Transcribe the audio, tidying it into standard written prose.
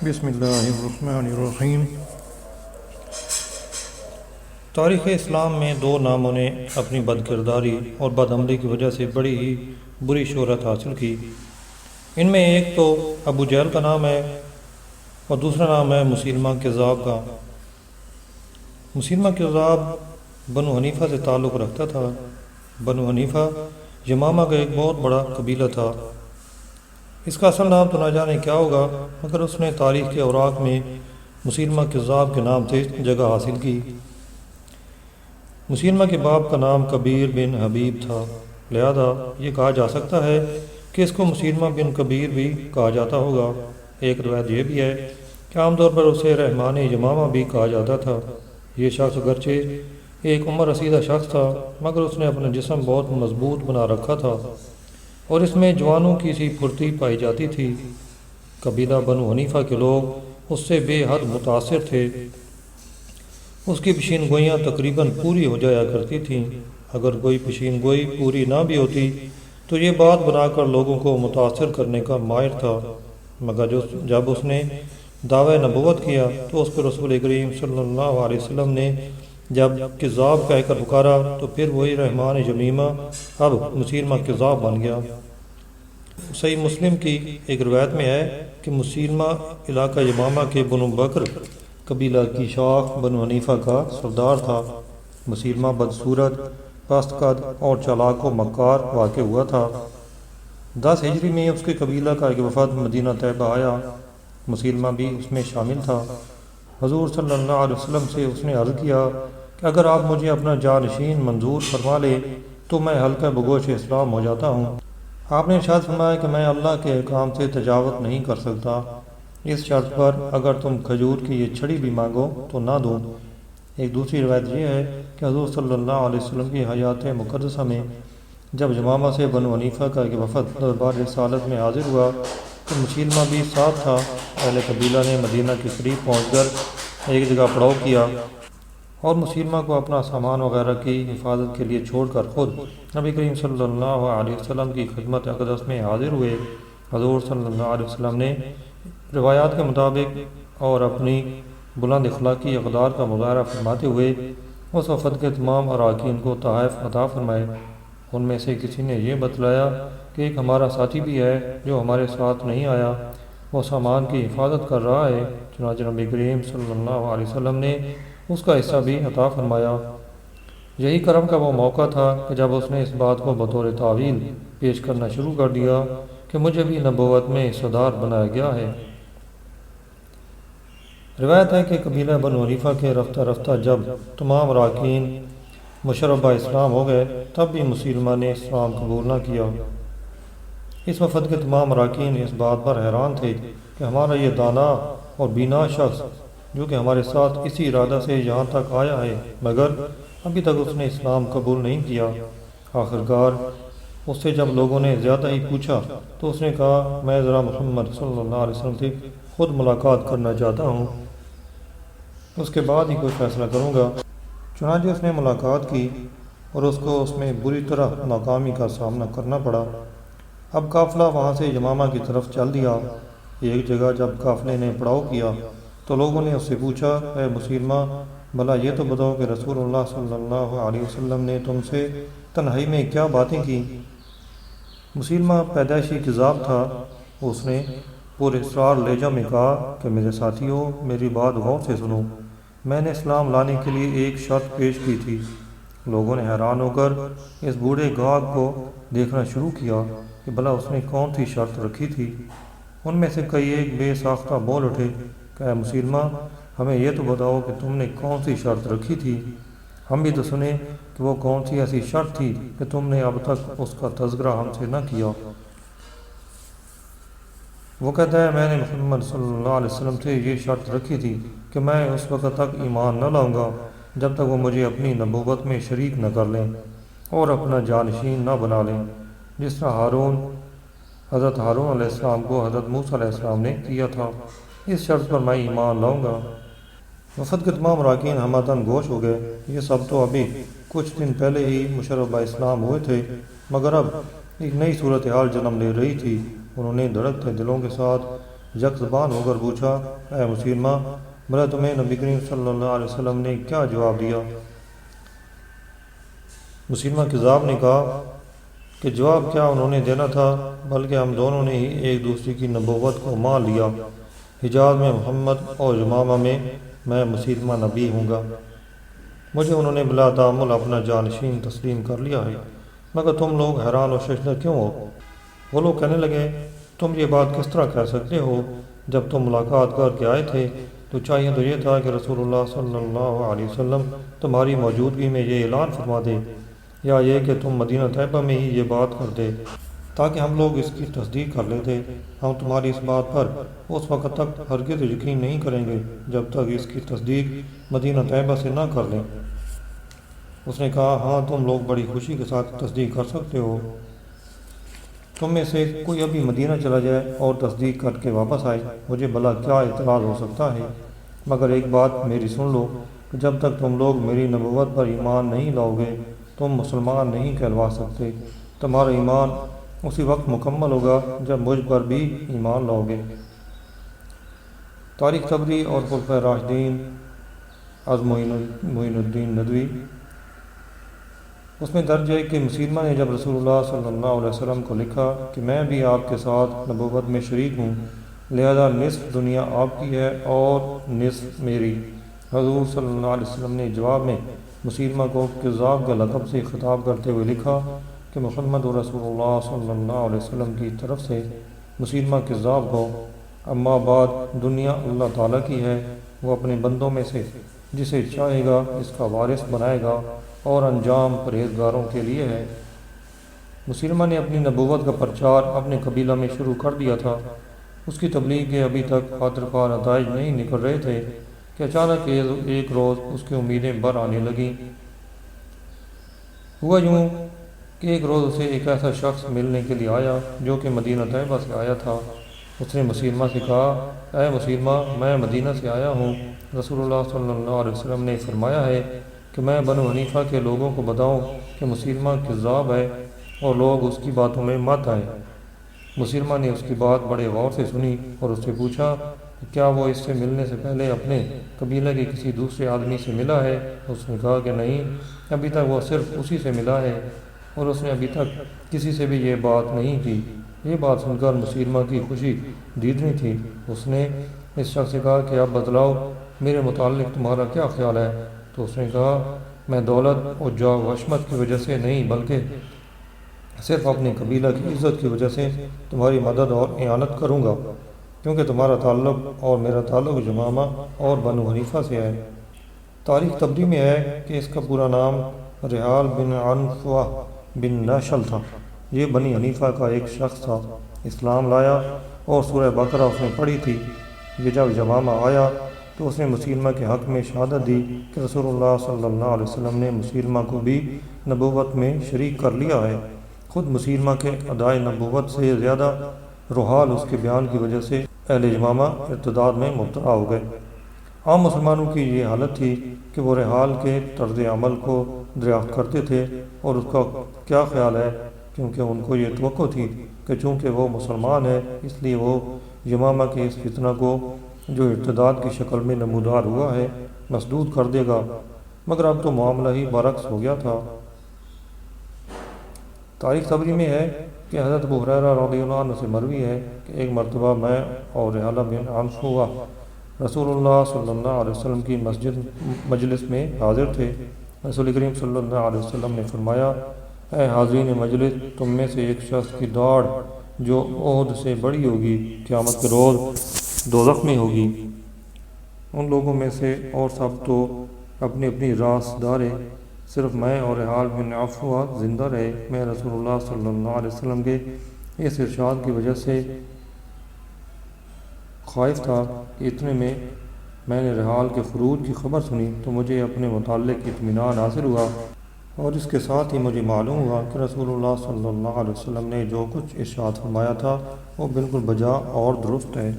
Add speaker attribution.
Speaker 1: بسم اللہ الرحمن الرحیم۔ تاریخ اسلام میں دو ناموں نے اپنی بد کرداری اور بد عملی کی وجہ سے بڑی ہی بری شہرت حاصل کی۔ ان میں ایک تو ابو جہل کا نام ہے اور دوسرا نام ہے مسیلمہ کذاب کا۔ مسیلمہ کذاب بنو حنیفہ سے تعلق رکھتا تھا۔ بنو حنیفہ یمامہ کا ایک بہت بڑا قبیلہ تھا۔ اس کا اصل نام تو نہ جانے کیا ہوگا، مگر اس نے تاریخ کے اوراق میں مسیلمہ کذاب کے نام سے جگہ حاصل کی۔ مسیلمہ کے باپ کا نام کبیر بن حبیب تھا، لہذا یہ کہا جا سکتا ہے کہ اس کو مسیلمہ بن کبیر بھی کہا جاتا ہوگا۔ ایک روایت یہ بھی ہے کہ عام طور پر اسے رحمان یمامہ بھی کہا جاتا تھا۔ یہ شخص اگرچہ ایک عمر رسیدہ شخص تھا، مگر اس نے اپنا جسم بہت مضبوط بنا رکھا تھا اور اس میں جوانوں کی سی پھرتی پائی جاتی تھی۔ قبیلہ بنو حنیفہ کے لوگ اس سے بے حد متاثر تھے۔ اس کی پیشین گوئیاں تقریباً پوری ہو جایا کرتی تھیں۔ اگر کوئی پیشین گوئی پوری نہ بھی ہوتی تو یہ بات بنا کر لوگوں کو متاثر کرنے کا ماہر تھا، مگر جب اس نے دعوی نبوت کیا تو اس کو رسول کریم صلی اللہ علیہ وسلم نے جب کذاب کہہ کر پکارا تو پھر وہی رحمان یمیمہ اب مسیلمہ کذاب بن گیا۔ صحیح مسلم کی ایک روایت میں ہے کہ مسیلمہ علاقہ یمامہ کے بنو بکر قبیلہ کی شاخ بنو حنیفہ کا سردار تھا۔ مسیلمہ بدصورت، پست قد اور چالاک و مکار واقع ہوا تھا۔ 10 ہجری میں اس کے قبیلہ کا ایک وفد مدینہ طیبہ آیا۔ مسیلمہ بھی اس میں شامل تھا۔ حضور صلی اللہ علیہ وسلم سے اس نے عرض کیا کہ اگر آپ مجھے اپنا جانشین منظور فرما لے تو میں حلقہ بگوش اسلام ہو جاتا ہوں۔ آپ نے ارشاد فرمایا کہ میں اللہ کے احکام سے تجاوز نہیں کر سکتا، اس شرط پر اگر تم کھجور کی یہ چھڑی بھی مانگو تو نہ دوں۔ ایک دوسری روایت یہ ہے کہ حضور صلی اللہ علیہ وسلم کی حیات مقدسہ میں جب یمامہ سے بنو حنیفہ کا ایک وفد دربار رسالت میں حاضر ہوا تو مسیلمہ بھی ساتھ تھا۔ اہل قبیلہ نے مدینہ کے قریب پہنچ کر ایک جگہ پڑاؤ کیا اور مسیلمہ کو اپنا سامان وغیرہ کی حفاظت کے لیے چھوڑ کر خود نبی کریم صلی اللہ علیہ وسلم کی خدمت اقدس میں حاضر ہوئے۔ حضور صلی اللہ علیہ وسلم نے روایات کے مطابق اور اپنی بلند اخلاقی اقدار کا مظاہرہ فرماتے ہوئے اس وفد کے تمام اراکین کو تحائف عطا فرمائے۔ ان میں سے کسی نے یہ بتلایا کہ ایک ہمارا ساتھی بھی ہے جو ہمارے ساتھ نہیں آیا، وہ سامان کی حفاظت کر رہا ہے۔ چنانچہ نبی کریم صلی اللہ علیہ وسلم نے اس کا حصہ بھی عطا فرمایا۔ یہی کرم کا وہ موقع تھا کہ جب اس نے اس بات کو بطور تعویل پیش کرنا شروع کر دیا کہ مجھے بھی نبوت میں حصہ دار بنایا گیا ہے۔ روایت ہے کہ قبیلہ بنو حنیفہ کے رفتہ رفتہ جب تمام اراکین مشربہ اسلام ہو گئے تب بھی مسیلمہ نے اسلام قبول نہ کیا۔ اس وفد کے تمام اراکین اس بات پر حیران تھے کہ ہمارا یہ دانا اور بینا شخص جو کہ ہمارے ساتھ اسی ارادہ سے یہاں تک آیا ہے مگر ابھی تک اس نے اسلام قبول نہیں کیا۔ آخرکار اس سے جب لوگوں نے زیادہ ہی پوچھا تو اس نے کہا میں ذرا محمد صلی اللہ علیہ وسلم سے خود ملاقات کرنا چاہتا ہوں، اس کے بعد ہی کوئی فیصلہ کروں گا۔ چنانچہ اس نے ملاقات کی اور اس کو اس میں بری طرح ناکامی کا سامنا کرنا پڑا۔ اب قافلہ وہاں سے یمامہ کی طرف چل دیا۔ ایک جگہ جب قافلے نے پڑاؤ کیا تو لوگوں نے اس سے پوچھا اے مسیلمہ، بھلا یہ تو بتاؤ کہ رسول اللہ صلی اللہ علیہ وسلم نے تم سے تنہائی میں کیا باتیں کی؟ مسیلمہ پیدائشی کذاب تھا۔ اس نے پورے اسرار لہجہ میں کہا کہ میرے ساتھیوں، میری بات غور سے سنو، میں نے اسلام لانے کے لیے ایک شرط پیش کی تھی۔ لوگوں نے حیران ہو کر اس بوڑھے گاہک کو دیکھنا شروع کیا کہ بھلا اس نے کون سی شرط رکھی تھی۔ ان میں سے کئی ایک بے ساختہ بول اٹھے کہ اے مسیلمہ، ہمیں یہ تو بتاؤ کہ تم نے کون سی شرط رکھی تھی، ہم بھی تو سنیں کہ وہ کون سی ایسی شرط تھی کہ تم نے اب تک اس کا تذکرہ ہم سے نہ کیا۔ وہ کہتا ہے میں نے محمد صلی اللہ علیہ وسلم سے یہ شرط رکھی تھی کہ میں اس وقت تک ایمان نہ لاؤں گا جب تک وہ مجھے اپنی نبوت میں شریک نہ کر لیں اور اپنا جانشین نہ بنا لیں، جس طرح حضرت ہارون علیہ السلام کو حضرت موسیٰ علیہ السلام نے کیا تھا۔ اس شرط پر میں ایمان لاؤں گا۔ وفد کے تمام اراکین ہمہ گوش ہو گئے۔ یہ سب تو ابھی کچھ دن پہلے ہی مشربہ اسلام ہوئے تھے، مگر اب ایک نئی صورتحال جنم لے رہی تھی۔ انہوں نے دھڑکتے دلوں کے ساتھ یک زبان ہو کر پوچھا، اے مسلمہ، بھلا تمہیں نبی کریم صلی اللہ علیہ وسلم نے کیا جواب دیا؟ مسلمہ کذاب نے کہا کہ جواب کیا انہوں نے دینا تھا، بلکہ ہم دونوں نے ہی ایک دوسرے کی نبوت کو مان لیا۔ حجاز میں محمد اور یمامہ میں میں مسلمہ نبی ہوں گا۔ مجھے انہوں نے بلا تعامل اپنا جانشین تسلیم کر لیا ہے، مگر تم لوگ حیران و ششدر کیوں ہو؟ وہ لوگ کہنے لگے، تم یہ بات کس طرح کہہ سکتے ہو؟ جب تم ملاقات کر کے آئے تھے تو چاہیے تو یہ تھا کہ رسول اللہ صلی اللہ علیہ وسلم تمہاری موجودگی میں یہ اعلان فرما دے، یا یہ کہ تم مدینہ طیبہ میں ہی یہ بات کر دے تاکہ ہم لوگ اس کی تصدیق کر لیتے۔ ہم تمہاری اس بات پر اس وقت تک ہرگز یقین نہیں کریں گے جب تک اس کی تصدیق مدینہ طیبہ سے نہ کر لیں۔ اس نے کہا، ہاں تم لوگ بڑی خوشی کے ساتھ تصدیق کر سکتے ہو۔ تم میں سے کوئی ابھی مدینہ چلا جائے اور تصدیق کر کے واپس آئے، مجھے بھلا کیا اعتراض ہو سکتا ہے؟ مگر ایک بات میری سن لو کہ جب تک تم لوگ میری نبوت پر ایمان نہیں لاؤ گے تم مسلمان نہیں کہلوا سکتے۔ تمہارا ایمان اسی وقت مکمل ہوگا جب مجھ پر بھی ایمان لاؤ گے۔ تاریخ طبری اور خلفائے راشدین از معین الدین ندوی، اس میں درج ہے کہ مسلمہ نے جب رسول اللہ صلی اللہ علیہ وسلم کو لکھا کہ میں بھی آپ کے ساتھ نبوت میں شریک ہوں، لہذا نصف دنیا آپ کی ہے اور نصف میری۔ حضور صلی اللہ علیہ وسلم نے جواب میں مسلمہ کو کذاب کے لقب سے خطاب کرتے ہوئے لکھا کہ محمد رسول اللہ صلی اللہ علیہ وسلم کی طرف سے مسلمہ کذاب ہو۔ اما بعد، دنیا اللہ تعالیٰ کی ہے، وہ اپنے بندوں میں سے جسے چاہے گا اس کا وارث بنائے گا، اور انجام پرہیزگاروں کے لیے ہے۔ مسلمہ نے اپنی نبوت کا پرچار اپنے قبیلہ میں شروع کر دیا تھا۔ اس کی تبلیغ کے ابھی تک خاطر خواہ نتائج نہیں نکل رہے تھے کہ اچانک ایک روز اس کی امیدیں بر آنے لگیں۔ ہوا یوں کہ ایک روز اسے ایک ایسا شخص ملنے کے لیے آیا جو کہ مدینہ طیبہ سے آیا تھا۔ اس نے مسلمہ سے کہا، اے مسلمہ، میں مدینہ سے آیا ہوں۔ رسول اللہ صلی اللہ علیہ وسلم نے فرمایا ہے کہ میں بنو حنیفہ کے لوگوں کو بتاؤں کہ مسلمہ کذاب ہے اور لوگ اس کی باتوں میں مت آئیں۔ مسلمہ نے اس کی بات بڑے غور سے سنی اور اس سے پوچھا کہ کیا وہ اس سے ملنے سے پہلے اپنے قبیلہ کے کسی دوسرے آدمی سے ملا ہے؟ اس نے کہا کہ نہیں، ابھی تک وہ صرف اسی سے ملا ہے، اور اس نے ابھی تک کسی سے بھی یہ بات نہیں کی۔ یہ بات سن کر مسلمہ کی خوشی دیدنی تھی۔ اس نے اس شخص سے کہا کہ اب بتلاؤ میرے متعلق تمہارا کیا خیال ہے؟ تو اس نے کہا، میں دولت اور جاہ و عظمت کی وجہ سے نہیں بلکہ صرف اپنے قبیلہ کی عزت کی وجہ سے تمہاری مدد اور اعانت کروں گا، کیونکہ تمہارا تعلق اور میرا تعلق یمامہ اور بنو حنیفہ سے ہے۔ تاریخ طبری میں ہے کہ اس کا پورا نام رحال بن عنفوہ بن نشل تھا۔ یہ بنی حنیفہ کا ایک شخص تھا۔ اسلام لایا اور سورہ بقرہ اس نے پڑھی تھی۔ یہ جب یمامہ آیا تو اس نے مسلمہ کے حق میں شہادت دی کہ رسول اللہ صلی اللہ علیہ وسلم نے مسلمہ کو بھی نبوت میں شریک کر لیا ہے۔ خود مسلمہ کے ادائے نبوت سے زیادہ رحال اس کے بیان کی وجہ سے اہل یمامہ ارتداد میں مبتلا ہو گئے۔ عام مسلمانوں کی یہ حالت تھی کہ وہ رحال کے طرز عمل کو دریافت کرتے تھے اور اس کا کیا خیال ہے، کیونکہ ان کو یہ توقع تھی کہ چونکہ وہ مسلمان ہے اس لیے وہ یمامہ کے اس فتنہ کو جو ارتداد کی شکل میں نمودار ہوا ہے مسدود کر دے گا، مگر اب تو معاملہ ہی برعکس ہو گیا تھا۔ تاریخ طبری میں ہے کہ حضرت ابو ہریرہ رضی اللہ عنہ سے مروی ہے کہ ایک مرتبہ میں اور رحالہ بن عنفوہ رسول اللہ صلی اللہ علیہ وسلم کی مجلس میں حاضر تھے۔ رسول کریم صلی اللہ علیہ وسلم نے فرمایا، اے حاضرین مجلس، تم میں سے ایک شخص کی داڑھ جو احد سے بڑی ہوگی قیامت کے روز دوزخ میں ہوگی۔ ان لوگوں میں سے اور سب تو اپنی اپنی راس دارے، صرف میں اور رحال بن عنفوہ زندہ رہے۔ میں رسول اللہ صلی اللہ علیہ وسلم کے اس ارشاد کی وجہ سے خائف تھا کہ اتنے میں نے رحال کے خروج کی خبر سنی تو مجھے اپنے متعلق اطمینان حاصل ہوا، اور اس کے ساتھ ہی مجھے معلوم ہوا کہ رسول اللہ صلی اللہ علیہ وسلم نے جو کچھ ارشاد فرمایا تھا وہ بالکل بجا اور درست ہے۔